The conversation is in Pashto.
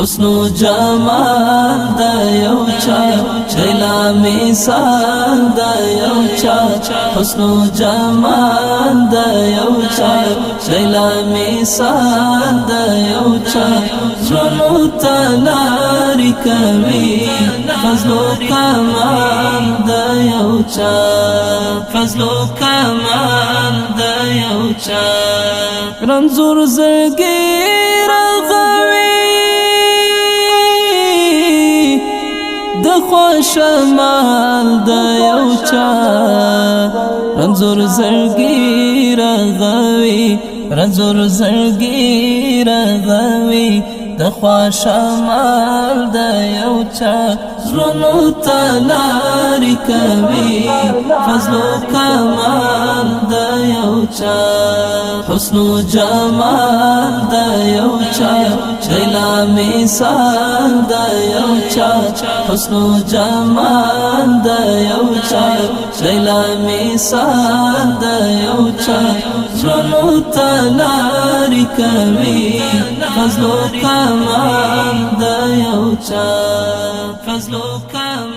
حسن و جمال دا یو چا چلا مثال دا یو چا حسن و جمال دا یو چا چلا مثال دا یو چا زړونو ته لارې کوي فضل و کمال دا یو چا فضل و کمال دا یو چا رنځور زړګي د خوش مال د یو چا رنځور زړګي رغوي رنځور زړګي رغوي د خوش مال د یو چا زړونو ته لارې کوي فضل و کمال د یو چا حسن و جمال د یو چا چلا مثال د یو چا حسن و جمال د یو چا چلا مثال د یو چا زړونو ته لارې کوي فضل و کمال د یو چا فضل و کمال